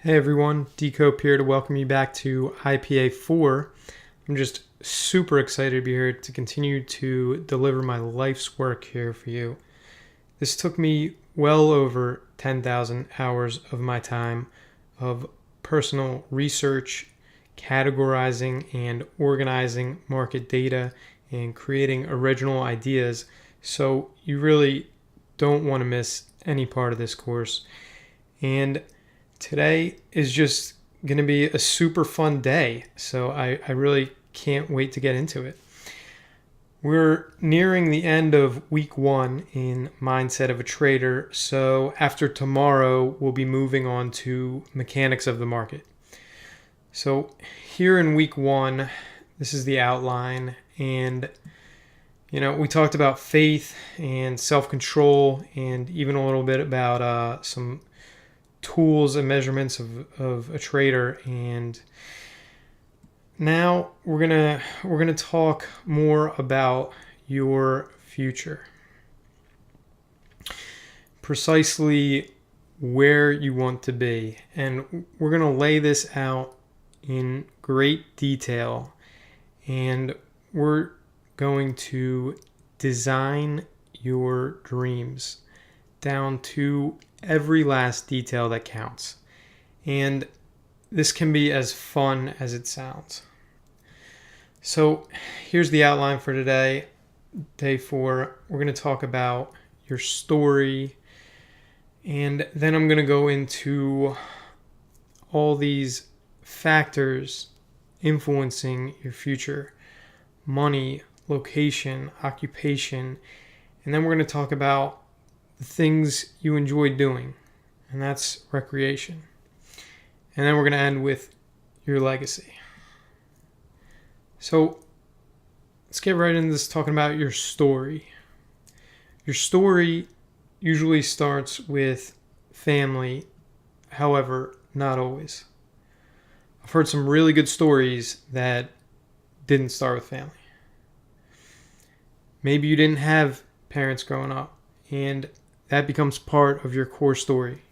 Hey everyone, Decope here to welcome you back to IPA4. I'm just super excited to be here to continue to deliver my life's work here for you. This took me well over 10,000 hours of my time of personal research, categorizing and organizing market data, and creating original ideas. So you really don't want to miss any part of this course. And today is just going to be a super fun day, so I really can't wait to get into it. We're nearing the end of week 1 in Mindset of a Trader, so after tomorrow, we'll be moving on to mechanics of the market. So here in week 1, this is the outline, and we talked about faith and self-control and even a little bit about some tools and measurements of a trader, and now we're gonna talk more about your future, precisely where you want to be, and we're gonna lay this out in great detail, and we're going to design your dreams down to every last detail that counts. And this can be as fun as it sounds. So here's the outline for today. Day 4, we're going to talk about your story, and then I'm going to go into all these factors influencing your future: money, location, occupation, and then we're going to talk about the things you enjoy doing, and that's recreation. And then we're going to end with your legacy. So let's get right into this, talking about your story. Your story usually starts with family, however, not always. I've heard some really good stories that didn't start with family. Maybe you didn't have parents growing up, and that becomes part of your core story.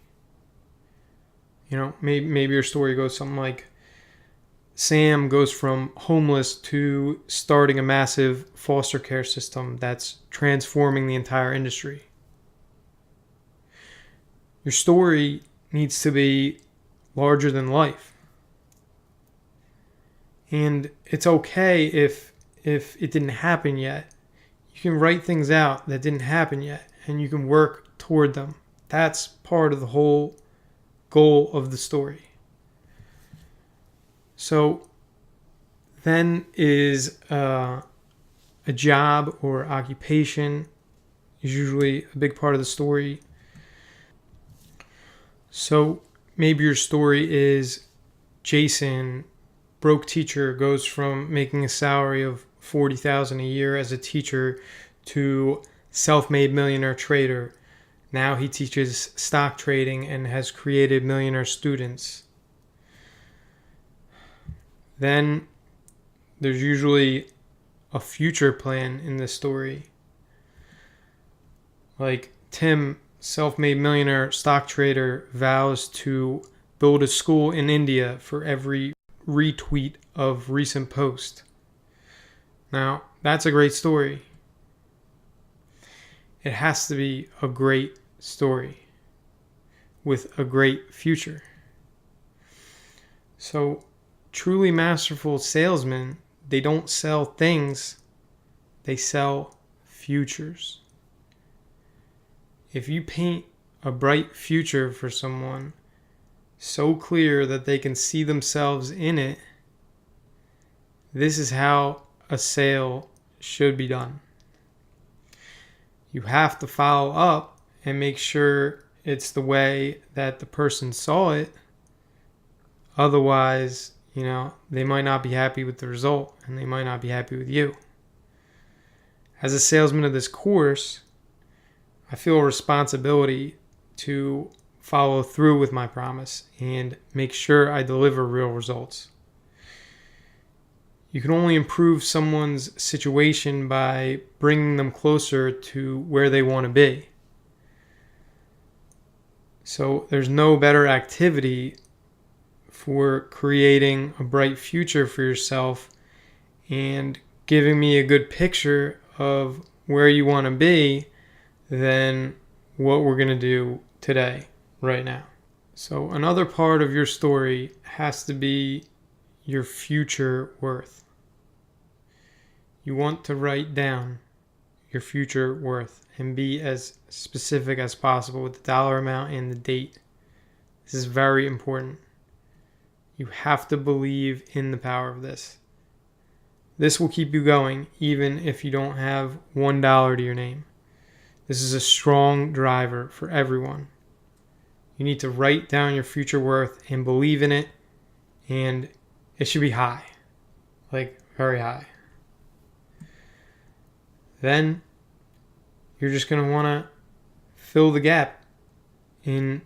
Maybe your story goes something like Sam goes from homeless to starting a massive foster care system that's transforming the entire industry. Your story needs to be larger than life. And it's okay if it didn't happen yet. You can write things out that didn't happen yet, and you can work toward them. That's part of the whole goal of the story. So then is a job or occupation is usually a big part of the story. So maybe your story is Jason, broke teacher, goes from making a salary of $40,000 a year as a teacher to self-made millionaire trader. Now he teaches stock trading and has created millionaire students. Then there's usually a future plan in this story. Like Tim, self-made millionaire stock trader, vows to build a school in India for every retweet of recent post. Now, that's a great story. It has to be a great story with a great future. So, truly masterful salesmen, they don't sell things, they sell futures. If you paint a bright future for someone so clear that they can see themselves in it, this is how a sale should be done. You have to follow up and make sure it's the way that the person saw it. Otherwise, they might not be happy with the result, and they might not be happy with you. As a salesman of this course, I feel a responsibility to follow through with my promise and make sure I deliver real results. You can only improve someone's situation by bringing them closer to where they want to be. So there's no better activity for creating a bright future for yourself and giving me a good picture of where you want to be than what we're going to do today, right now. So another part of your story has to be your future worth. You want to write down your future worth and be as specific as possible with the dollar amount and the date. This is very important. You have to believe in the power of this. This will keep you going even if you don't have $1 to your name. This is a strong driver for everyone. You need to write down your future worth and believe in it, and it should be high, like very high. Then you're just going to want to fill the gap in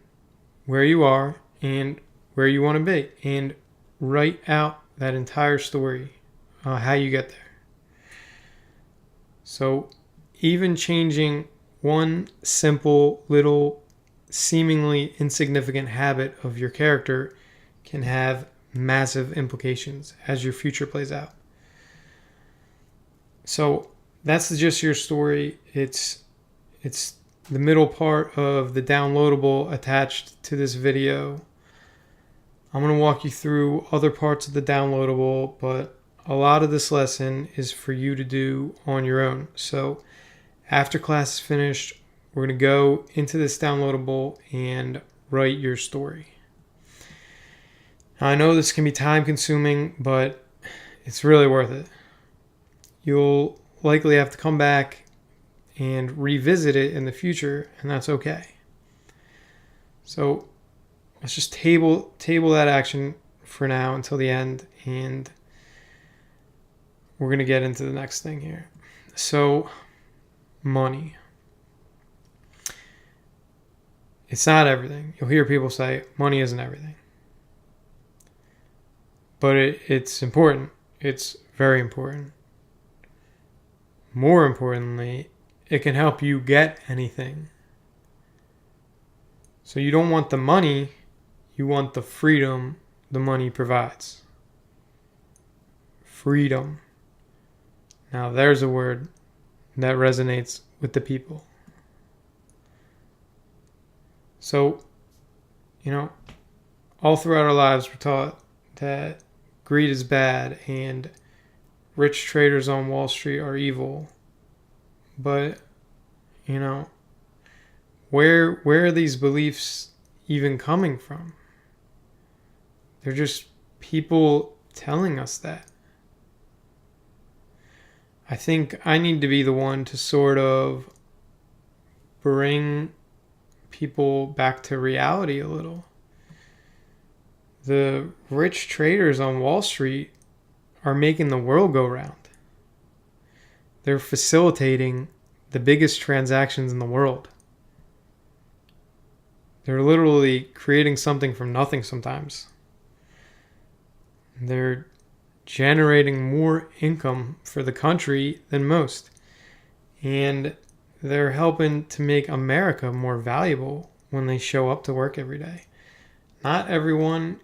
where you are and where you want to be, and write out that entire story, how you get there. So even changing one simple little seemingly insignificant habit of your character can have massive implications as your future plays out. So that's just your story. It's the middle part of the downloadable attached to this video. I'm going to walk you through other parts of the downloadable, but a lot of this lesson is for you to do on your own. So after class is finished, we're going to go into this downloadable and write your story. Now, I know this can be time consuming, but it's really worth it. You'll likely have to come back and revisit it in the future, and that's okay. So let's just table that action for now until the end, and we're going to get into the next thing here. So, money. It's not everything. You'll hear people say money isn't everything. But it's important. It's very important. More importantly, it can help you get anything. So you don't want the money, you want the freedom the money provides. Freedom. Now there's a word that resonates with the people. So, all throughout our lives we're taught that greed is bad and rich traders on Wall Street are evil. But, where are these beliefs even coming from? They're just people telling us that. I think I need to be the one to sort of bring people back to reality a little. The rich traders on Wall Street are making the world go round. They're facilitating the biggest transactions in the world. They're literally creating something from nothing sometimes. They're generating more income for the country than most. And they're helping to make America more valuable when they show up to work every day. Not everyone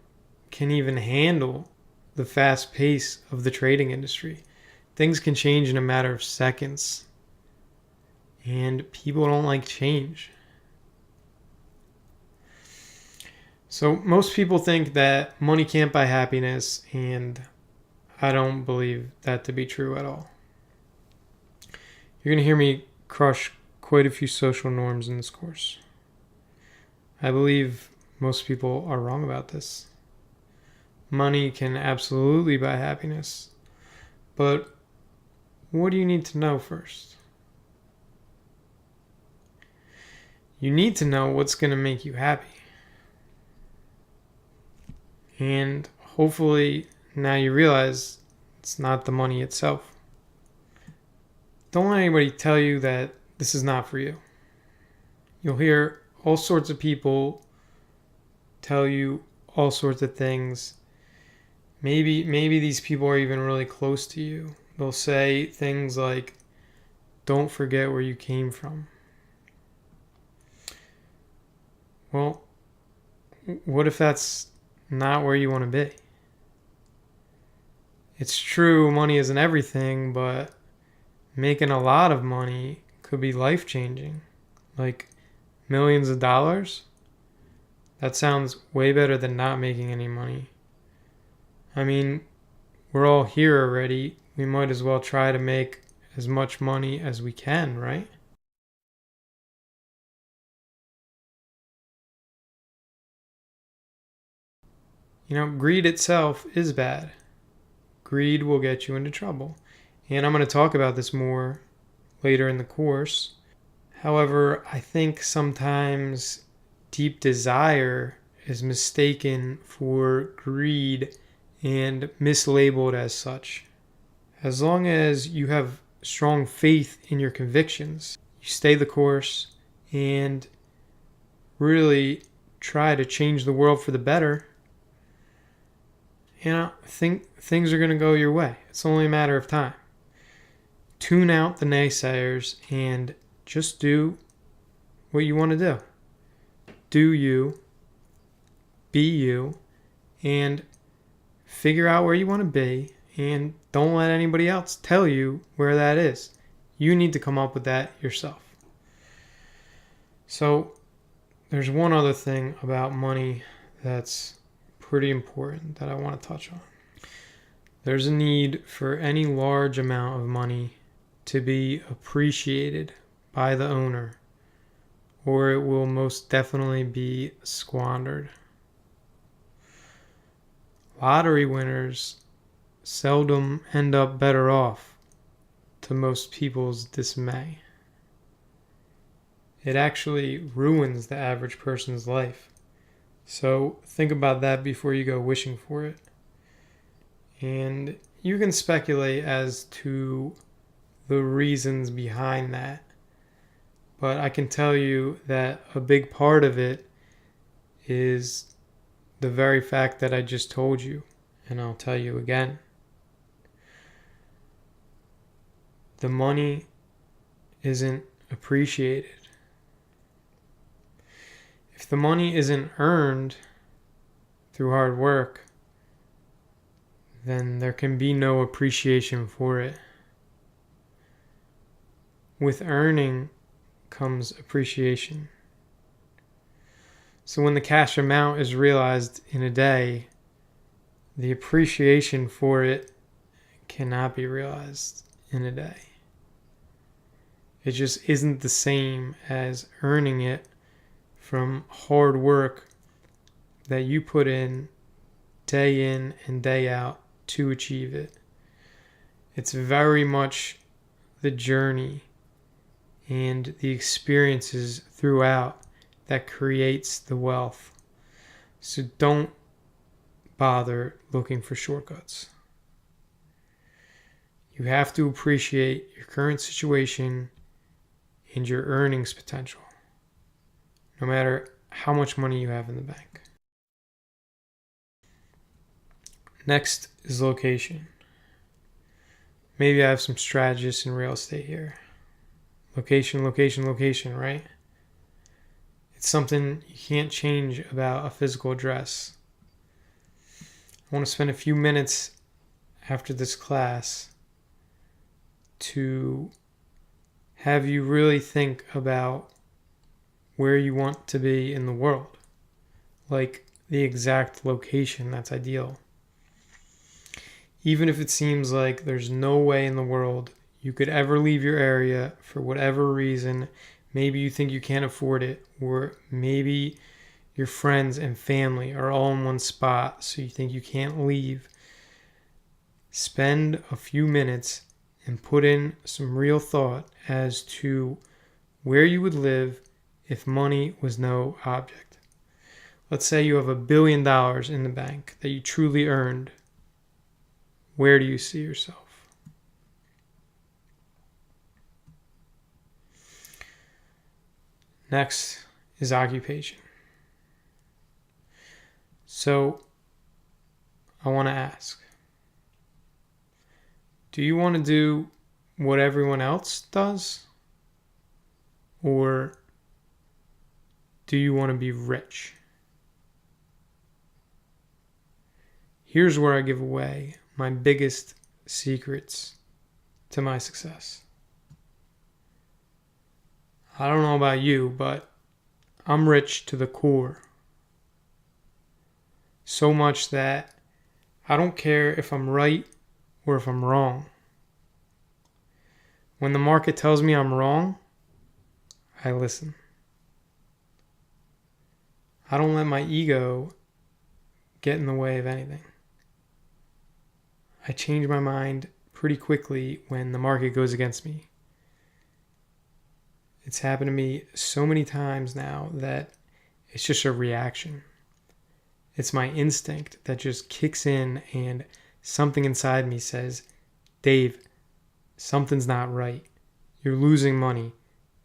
can even handle the fast pace of the trading industry. Things can change in a matter of seconds. And people don't like change. So most people think that money can't buy happiness, and I don't believe that to be true at all. You're going to hear me crush quite a few social norms in this course. I believe most people are wrong about this. Money can absolutely buy happiness, but what do you need to know first? You need to know what's going to make you happy. And hopefully now you realize it's not the money itself. Don't let anybody tell you that this is not for you. You'll hear all sorts of people tell you all sorts of things. Maybe these people are even really close to you. They'll say things like, don't forget where you came from. Well, what if that's not where you want to be. It's true, money isn't everything, but making a lot of money could be life-changing. Like millions of dollars? That sounds way better than not making any money. I mean, we're all here already. We might as well try to make as much money as we can, right? Greed itself is bad. Greed will get you into trouble. And I'm going to talk about this more later in the course. However, I think sometimes deep desire is mistaken for greed and mislabeled as such. As long as you have strong faith in your convictions, you stay the course and really try to change the world for the better, think things are going to go your way. It's only a matter of time. Tune out the naysayers and just do what you want to do. Do you, be you, and figure out where you want to be, and don't let anybody else tell you where that is. You need to come up with that yourself. So there's one other thing about money that's pretty important that I want to touch on. There's a need for any large amount of money to be appreciated by the owner, or it will most definitely be squandered. Lottery winners seldom end up better off, to most people's dismay. It actually ruins the average person's life. So think about that before you go wishing for it. And you can speculate as to the reasons behind that. But I can tell you that a big part of it is the very fact that I just told you. And I'll tell you again. The money isn't appreciated. If the money isn't earned through hard work, then there can be no appreciation for it. With earning comes appreciation. So when the cash amount is realized in a day, the appreciation for it cannot be realized in a day. It just isn't the same as earning it from hard work that you put in and day out to achieve it. It's very much the journey and the experiences throughout that creates the wealth. So don't bother looking for shortcuts. You have to appreciate your current situation and your earnings potential, no matter how much money you have in the bank. Next is location. Maybe I have some strategists in real estate here. Location, location, location, right? It's something you can't change about a physical address. I want to spend a few minutes after this class to have you really think about where you want to be in the world, like the exact location that's ideal. Even if it seems like there's no way in the world you could ever leave your area for whatever reason, maybe you think you can't afford it, or maybe your friends and family are all in one spot, so you think you can't leave. Spend a few minutes and put in some real thought as to where you would live if money was no object. Let's say you have $1 billion in the bank that you truly earned. Where do you see yourself? Next is occupation. So I want to ask, do you want to do what everyone else does? Or do you want to be rich? Here's where I give away my biggest secrets to my success. I don't know about you, but I'm rich to the core. So much that I don't care if I'm right or if I'm wrong. When the market tells me I'm wrong, I listen. I don't let my ego get in the way of anything. I change my mind pretty quickly when the market goes against me. It's happened to me so many times now that it's just a reaction. It's my instinct that just kicks in, and something inside me says, Dave, something's not right. You're losing money.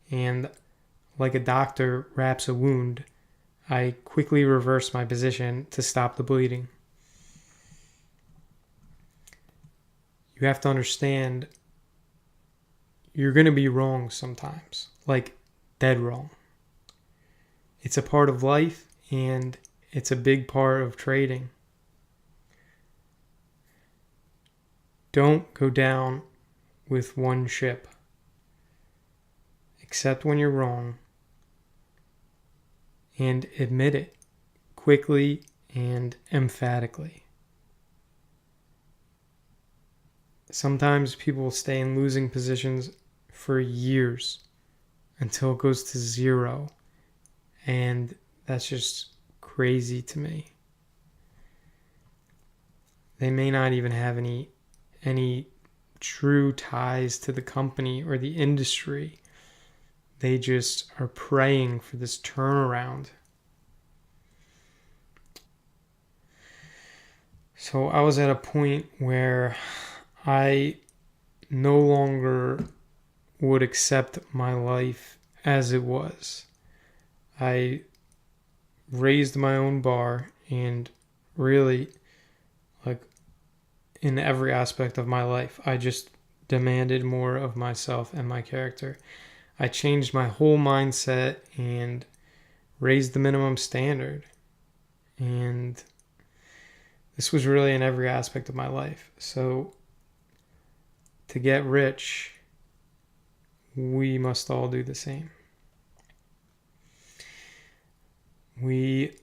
And like a doctor wraps a wound, I quickly reverse my position to stop the bleeding. You have to understand, you're going to be wrong sometimes, like dead wrong. It's a part of life, and it's a big part of trading. Don't go down with one ship. Accept when you're wrong and admit it quickly and emphatically. Sometimes people will stay in losing positions for years until it goes to zero, and that's just crazy to me. They may not even have any true ties to the company or the industry. They just are praying for this turnaround. So I was at a point where I no longer would accept my life as it was. I raised my own bar, and really, like, in every aspect of my life, I just demanded more of myself and my character. I changed my whole mindset and raised the minimum standard. And this was really in every aspect of my life. So to get rich, we must all do the same. We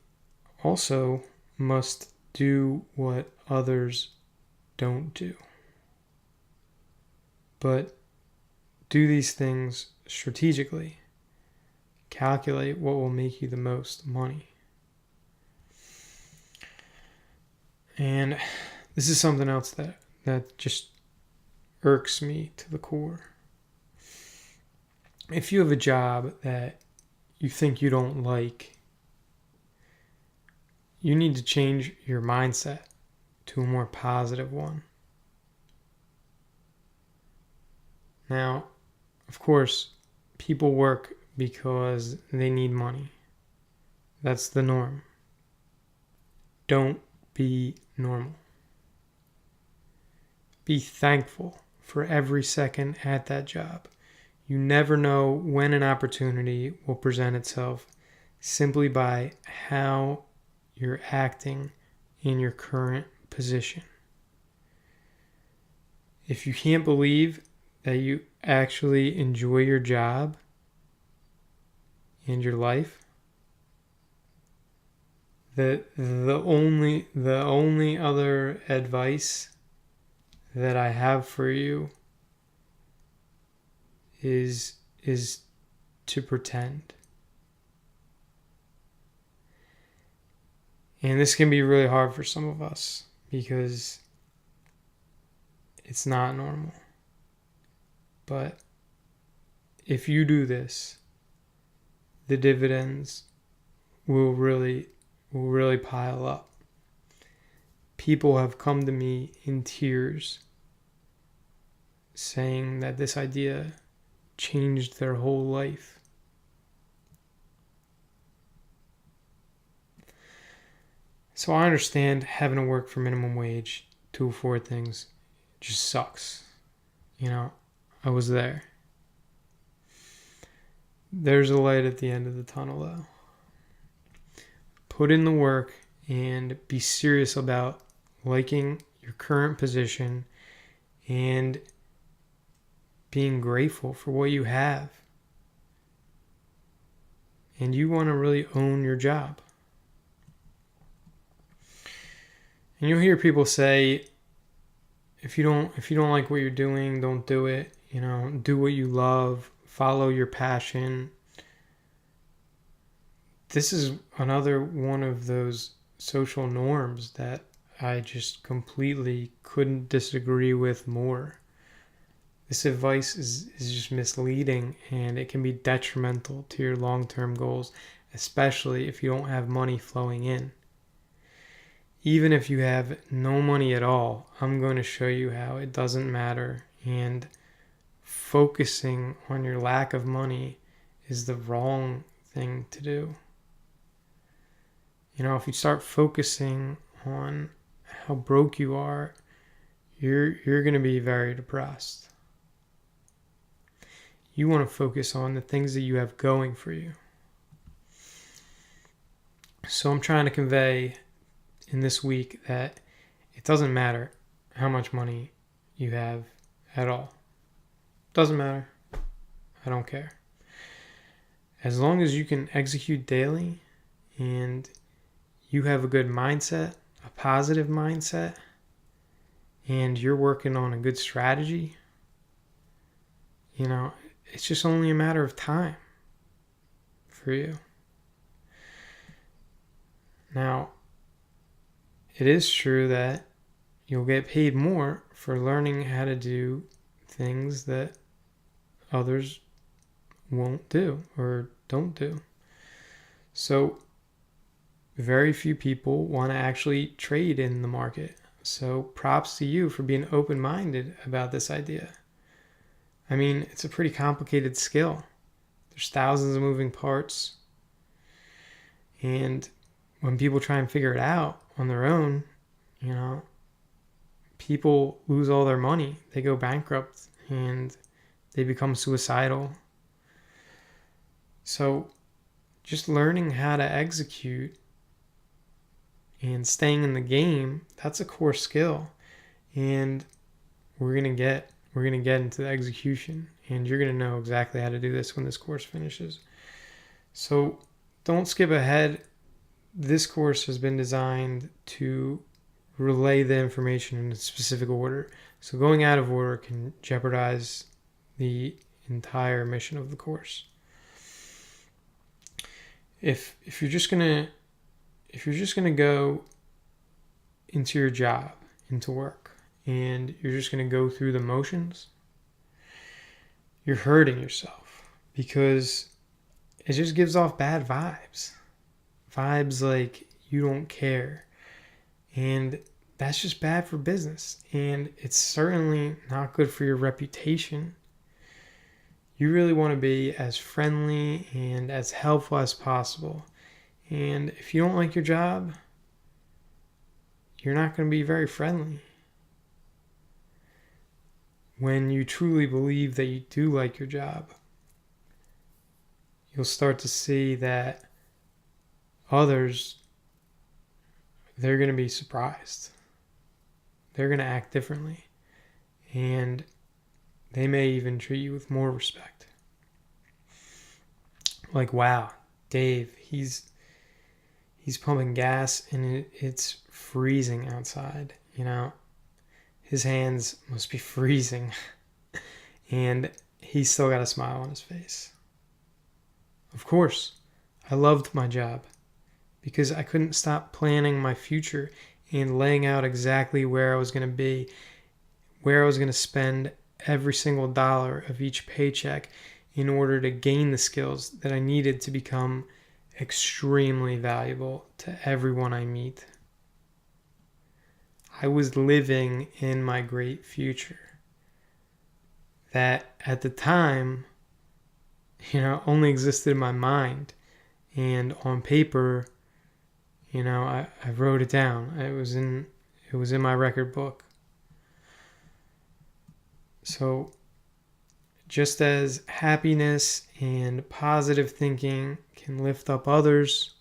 also must do what others don't do. But do these things strategically. Calculate what will make you the most money. And this is something else that just irks me to the core. If you have a job that you think you don't like, you need to change your mindset to a more positive one. Now, of course, people work because they need money. That's the norm. Don't be normal. Be thankful for every second at that job. You never know when an opportunity will present itself simply by how you're acting in your current position. If you can't believe that you actually enjoy your job and your life, the only other advice that I have for you is to pretend. And this can be really hard for some of us because it's not normal. But if you do this, the dividends will really pile up. People have come to me in tears saying that this idea changed their whole life. So I understand having to work for minimum wage to afford things just sucks. You know, I was there. There's a light at the end of the tunnel, though. Put in the work and be serious about liking your current position and being grateful for what you have. And you want to really own your job. And you'll hear people say, if you don't like what you're doing, don't do it. Do what you love, follow your passion. This is another one of those social norms that I just completely couldn't disagree with more. This advice is just misleading, and it can be detrimental to your long-term goals, especially if you don't have money flowing in. Even if you have no money at all, I'm going to show you how it doesn't matter, and focusing on your lack of money is the wrong thing to do. If you start focusing on how broke you are, you're going to be very depressed. You want to focus on the things that you have going for you. So I'm trying to convey in this week that it doesn't matter how much money you have at all. Doesn't matter. I don't care. As long as you can execute daily and you have a good mindset, a positive mindset, and you're working on a good strategy, it's just only a matter of time for you. Now, it is true that you'll get paid more for learning how to do things that others won't do or don't do. So, very few people want to actually trade in the market. So, props to you for being open-minded about this idea. I mean, it's a pretty complicated skill. There's thousands of moving parts. And when people try and figure it out on their own, people lose all their money. They go bankrupt and they become suicidal. So just learning how to execute and staying in the game, that's a core skill. And we're going to get into the execution, and you're going to know exactly how to do this when this course finishes. So don't skip ahead. This course has been designed to relay the information in a specific order. So going out of order can jeopardize the entire mission of the course. If you're just gonna go into your job, into work, and you're just going to go through the motions, you're hurting yourself, because it just gives off bad vibes. Vibes like you don't care. And that's just bad for business. And it's certainly not good for your reputation. You really want to be as friendly and as helpful as possible. And if you don't like your job, you're not going to be very friendly. When you truly believe that you do like your job, you'll start to see that others, they're going to be surprised. They're going to act differently. And they may even treat you with more respect. Like, wow, Dave, he's pumping gas and it's freezing outside, His hands must be freezing. And he's still got a smile on his face. Of course, I loved my job because I couldn't stop planning my future and laying out exactly where I was going to be, where I was going to spend every single dollar of each paycheck in order to gain the skills that I needed to become extremely valuable to everyone I meet. I was living in my great future that at the time, only existed in my mind, and on paper, I wrote it down. It was in my record book. So just as happiness and positive thinking can lift up others,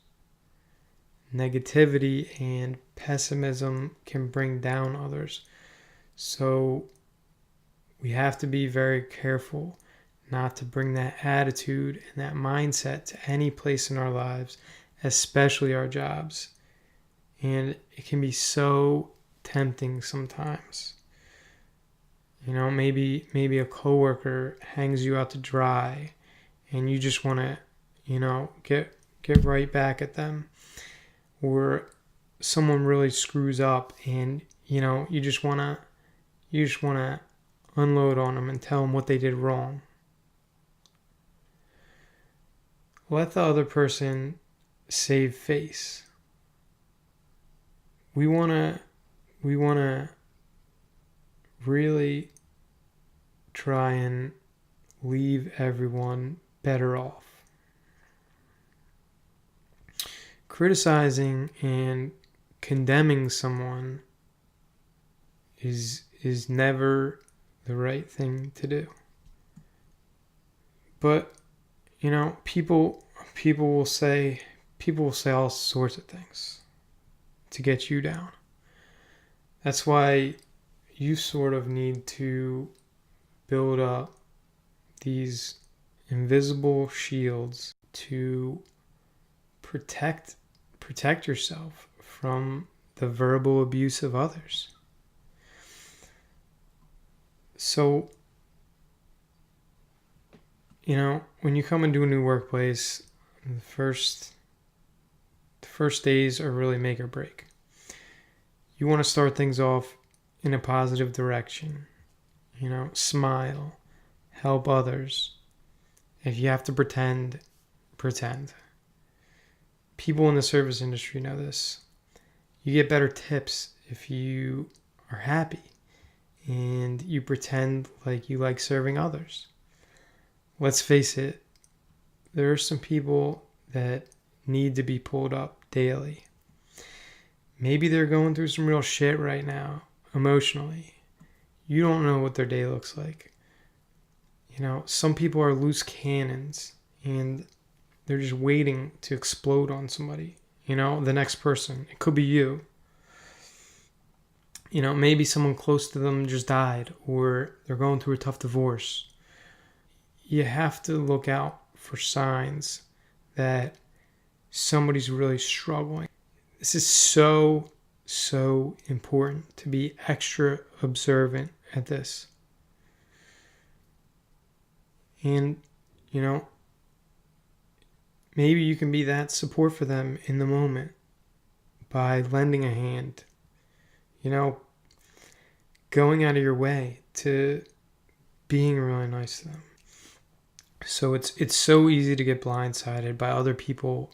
negativity and pessimism can bring down others. So we have to be very careful not to bring that attitude and that mindset to any place in our lives, especially our jobs. And it can be so tempting sometimes. Maybe a coworker hangs you out to dry and you just want to, get right back at them. Or someone really screws up and, you just want to unload on them and tell them what they did wrong. Let the other person save face. We want to really try and leave everyone better off. Criticizing and condemning someone is never the right thing to do. But people will say all sorts of things to get you down. That's why you sort of need to build up these invisible shields to protect yourself from the verbal abuse of others. So, when you come into a new workplace, the first days are really make or break. You want to start things off in a positive direction. Smile, help others. If you have to pretend. People in the service industry know this. You get better tips if you are happy and you pretend like you like serving others. Let's face it, there are some people that need to be pulled up daily. Maybe they're going through some real shit right now, emotionally. You don't know what their day looks like. Some people are loose cannons and they're just waiting to explode on somebody. The next person. It could be you. Maybe someone close to them just died or they're going through a tough divorce. You have to look out for signs that somebody's really struggling. This is so important to be extra observant at this. And, maybe you can be that support for them in the moment by lending a hand, going out of your way to being really nice to them. So it's so easy to get blindsided by other people.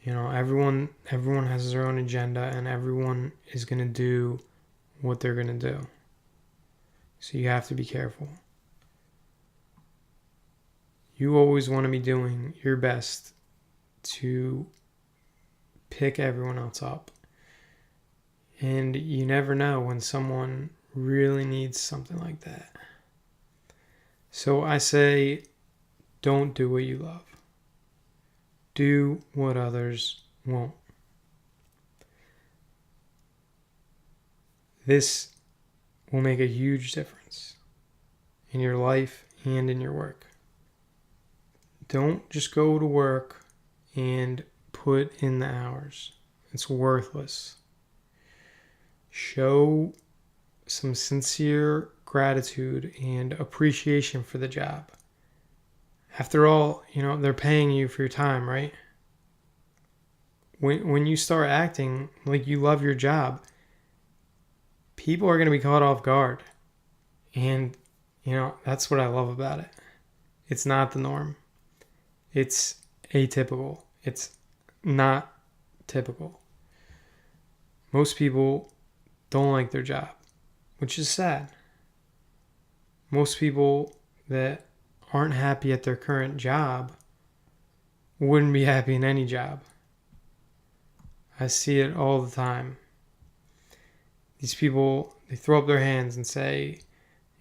Everyone has their own agenda and everyone is going to do what they're going to do. So you have to be careful. You always want to be doing your best to pick everyone else up. And you never know when someone really needs something like that. So I say, don't do what you love. Do what others won't. This will make a huge difference in your life and in your work. Don't just go to work and put in the hours. It's worthless. Show some sincere gratitude and appreciation for the job. After all, they're paying you for your time, right? When you start acting like you love your job, people are going to be caught off guard. And, that's what I love about it. It's not the norm. It's atypical. It's not typical. Most people don't like their job, which is sad. Most people that aren't happy at their current job wouldn't be happy in any job. I see it all the time. These people, they throw up their hands and say,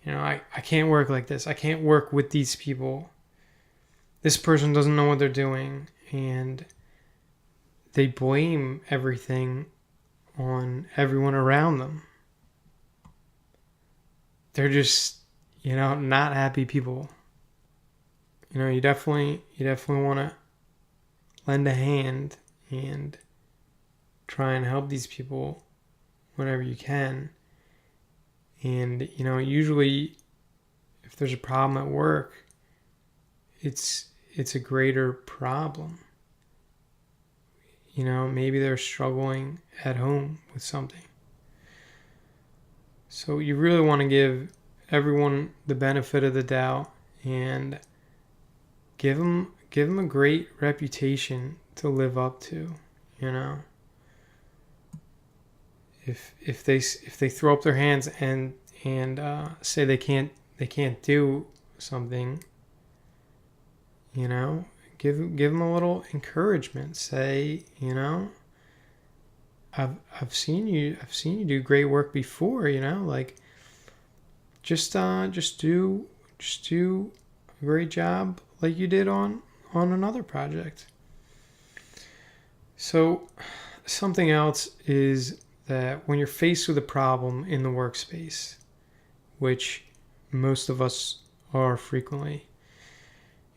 I can't work like this. I can't work with these people. This person doesn't know what they're doing. And they blame everything on everyone around them. They're just, not happy people. You definitely want to lend a hand and try and help these people whenever you can. And, usually if there's a problem at work, it's a greater problem. Maybe they're struggling at home with something. So you really want to give everyone the benefit of the doubt and give them a great reputation to live up to. If they throw up their hands and say they can't do something, give them a little encouragement. Say, I've seen you do great work before. Like just do a great job like you did on another project. So something else is that when you're faced with a problem in the workspace, which most of us are frequently,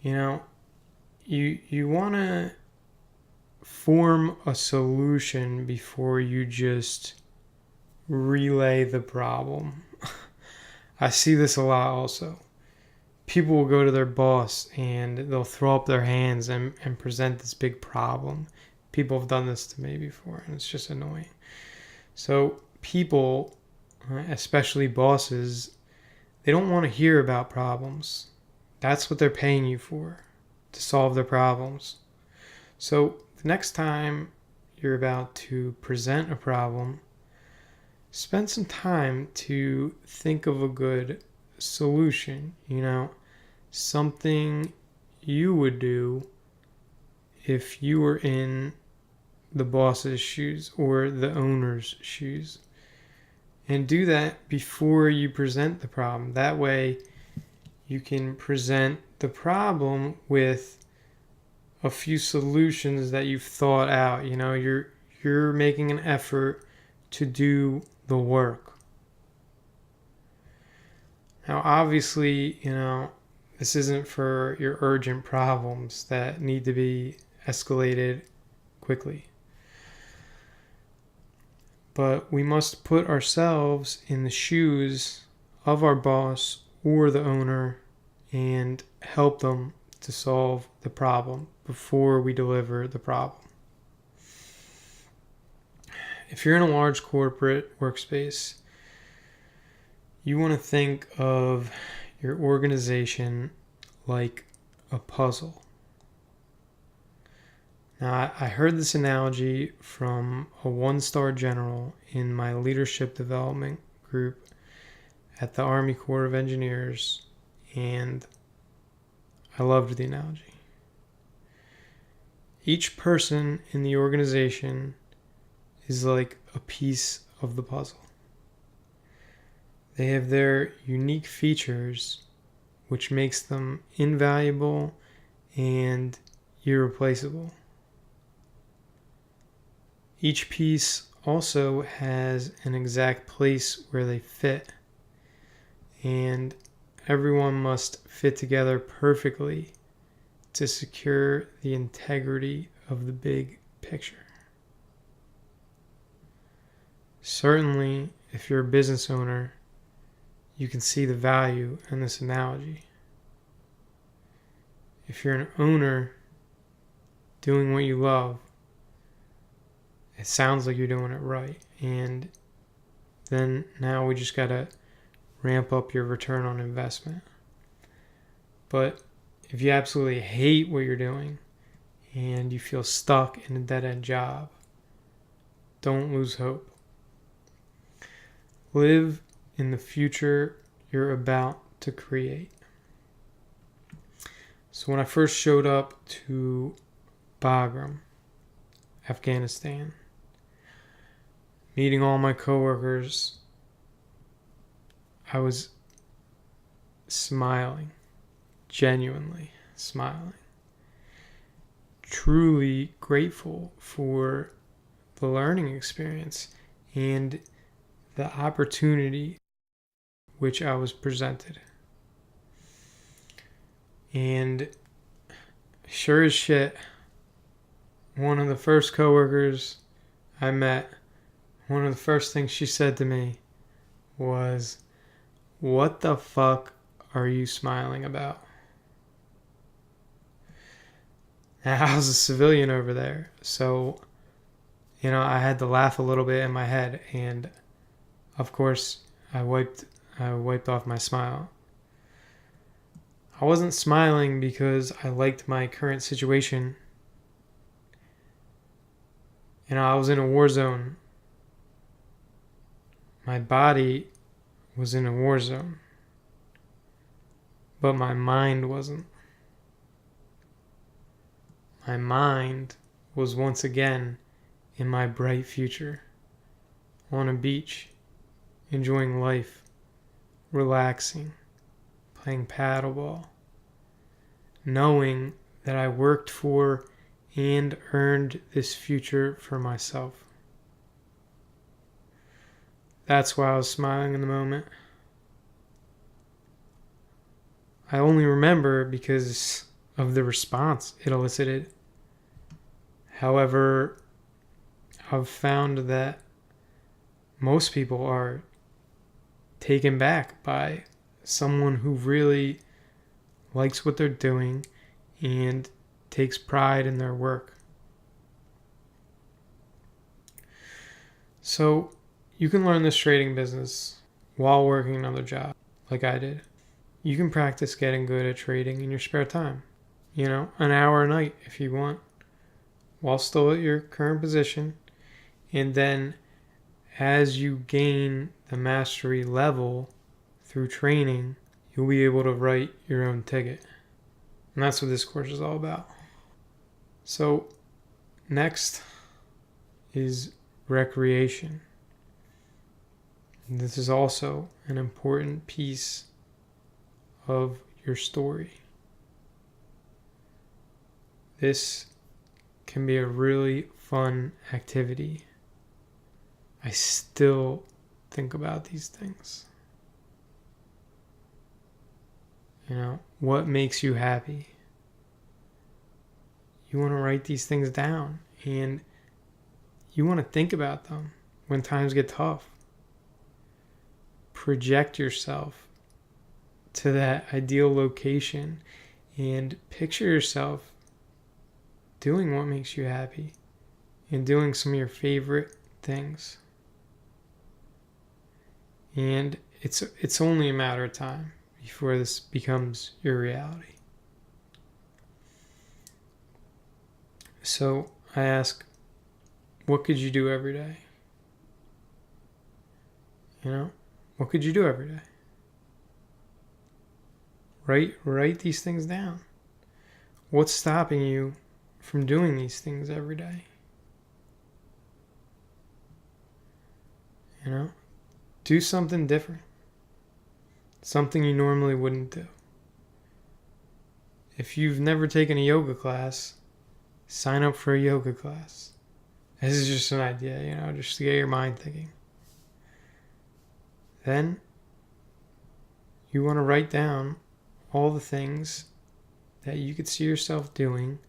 you want to form a solution before you just relay the problem. I see this a lot also. People will go to their boss and they'll throw up their hands and present this big problem. People have done this to me before, and it's just annoying. So people, especially bosses, they don't want to hear about problems. That's what they're paying you for, to solve their problems. So the next time you're about to present a problem, spend some time to think of a good solution, something you would do if you were in the boss's shoes or the owner's shoes. And do that before you present the problem. That way you can present the problem with a few solutions that you've thought out. You're making an effort to do the work. Now, obviously, this isn't for your urgent problems that need to be escalated quickly. But we must put ourselves in the shoes of our boss or the owner and help them to solve the problem before we deliver the problem. If you're in a large corporate workspace, you want to think of your organization like a puzzle. Now, I heard this analogy from a one-star general in my leadership development group at the Army Corps of Engineers, and I loved the analogy. Each person in the organization is like a piece of the puzzle. They have their unique features, which makes them invaluable and irreplaceable. Each piece also has an exact place where they fit, and everyone must fit together perfectly to secure the integrity of the big picture. Certainly, if you're a business owner, you can see the value in this analogy. If you're an owner doing what you love, it sounds like you're doing it right. And then now we just got to ramp up your return on investment. But if you absolutely hate what you're doing and you feel stuck in a dead-end job, don't lose hope. Live in the future you're about to create. So when I first showed up to Bagram, Afghanistan, meeting all my coworkers, I was smiling, genuinely smiling, truly grateful for the learning experience and the opportunity which I was presented. And sure as shit, one of the first coworkers I met, one of the first things she said to me was, "What the fuck are you smiling about?" Now, I was a civilian over there, so, I had to laugh a little bit in my head, and of course, I wiped off my smile. I wasn't smiling because I liked my current situation. I was in a war zone. My body was in a war zone, but my mind wasn't. My mind was once again in my bright future, on a beach, enjoying life, relaxing, playing paddleball, knowing that I worked for and earned this future for myself. That's why I was smiling in the moment. I only remember because of the response it elicited. However, I've found that most people are taken back by someone who really likes what they're doing and takes pride in their work. So you can learn this trading business while working another job, like I did. You can practice getting good at trading in your spare time. An hour a night if you want, while still at your current position. And then as you gain the mastery level through training, you'll be able to write your own ticket. And that's what this course is all about. So next is recreation. This is also an important piece of your story. This can be a really fun activity. I still think about these things. What makes you happy? You want to write these things down, and you want to think about them when times get tough. Project yourself to that ideal location and picture yourself doing what makes you happy and doing some of your favorite things. And it's only a matter of time before this becomes your reality. So I ask, what could you do every day? What could you do every day? Write these things down. What's stopping you from doing these things every day? Do something different. Something you normally wouldn't do. If you've never taken a yoga class, sign up for a yoga class. This is just an idea, just to get your mind thinking. Then you want to write down all the things that you could see yourself doing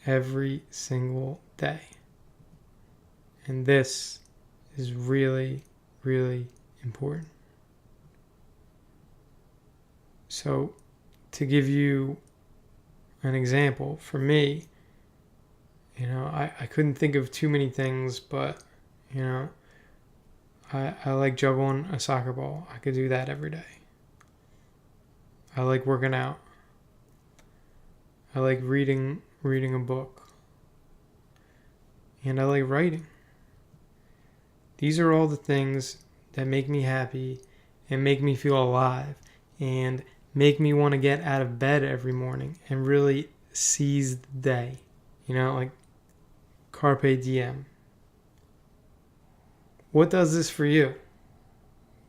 every single day. And this is really, really important. So, to give you an example, for me, I couldn't think of too many things, but, I like juggling a soccer ball. I could do that every day. I like working out. I like reading a book. And I like writing. These are all the things that make me happy and make me feel alive and make me want to get out of bed every morning and really seize the day. Like carpe diem. What does this for you?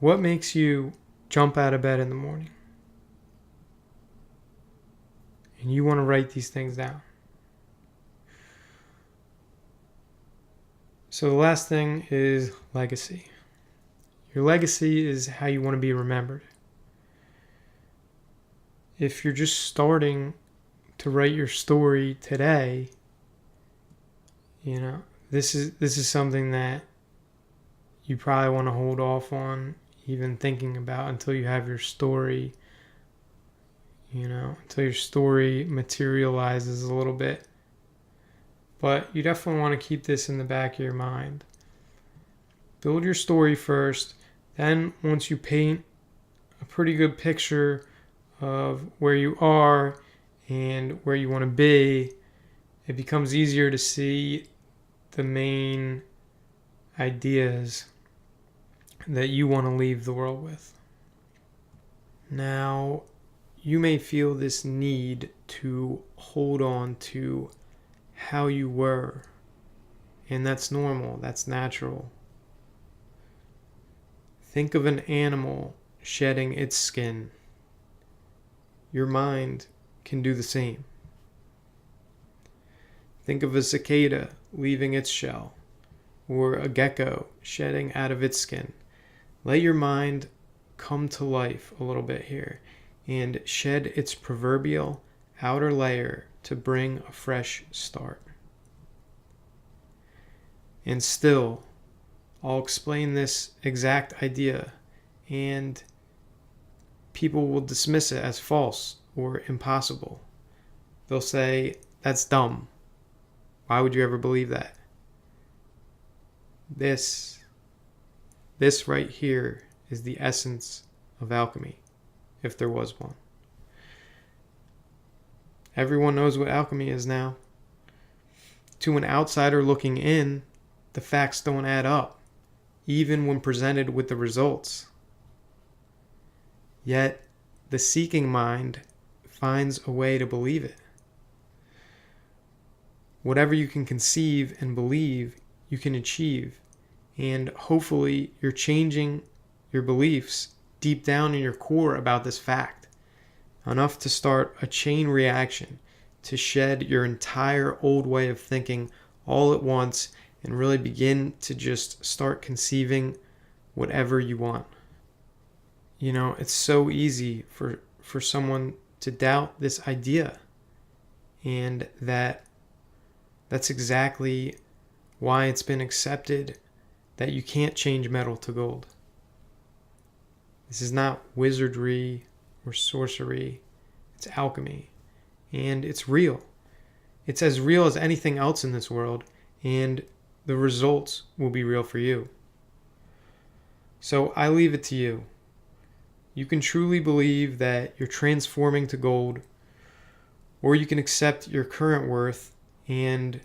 What makes you jump out of bed in the morning? And you want to write these things down. So the last thing is legacy. Your legacy is how you want to be remembered. If you're just starting to write your story today, this is something that you probably want to hold off on even thinking about until you have your story, until your story materializes a little bit. But you definitely want to keep this in the back of your mind. Build your story first. Then once you paint a pretty good picture of where you are and where you want to be, it becomes easier to see the main ideas that you want to leave the world with. Now, you may feel this need to hold on to how you were, and that's normal, that's natural. Think of an animal shedding its skin. Your mind can do the same. Think of a cicada leaving its shell, or a gecko shedding out of its skin. Let your mind come to life a little bit here and shed its proverbial outer layer to bring a fresh start. And still, I'll explain this exact idea, and people will dismiss it as false or impossible. They'll say, that's dumb. Why would you ever believe that? This right here is the essence of alchemy, if there was one. Everyone knows what alchemy is now. To an outsider looking in, the facts don't add up, even when presented with the results. Yet, the seeking mind finds a way to believe it. Whatever you can conceive and believe, you can achieve. And hopefully, you're changing your beliefs deep down in your core about this fact, enough to start a chain reaction to shed your entire old way of thinking all at once and really begin to just start conceiving whatever you want. It's so easy for someone to doubt this idea, and that's exactly why it's been accepted that you can't change metal to gold. This is not wizardry or sorcery. It's alchemy. And it's real. It's as real as anything else in this world, and the results will be real for you. So I leave it to you. You can truly believe that you're transforming to gold, or you can accept your current worth and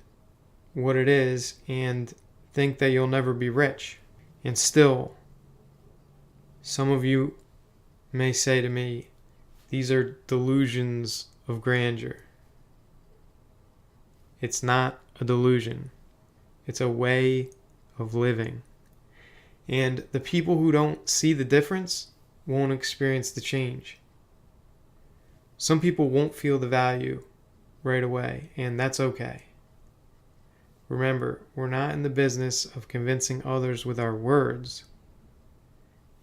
what it is and think that you'll never be rich. And still, some of you may say to me, these are delusions of grandeur. It's not a delusion. It's a way of living. And the people who don't see the difference won't experience the change. Some people won't feel the value right away, and that's okay. Remember, we're not in the business of convincing others with our words,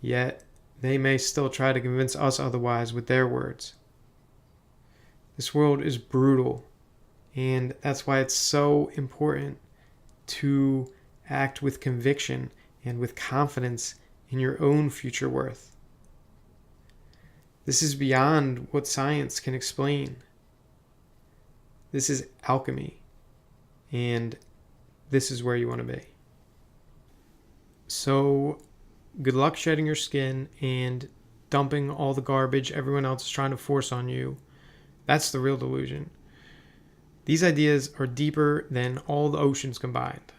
yet they may still try to convince us otherwise with their words. This world is brutal, and that's why it's so important to act with conviction and with confidence in your own future worth. This is beyond what science can explain. This is alchemy, and this is where you want to be. So, good luck shedding your skin and dumping all the garbage everyone else is trying to force on you. That's the real delusion. These ideas are deeper than all the oceans combined.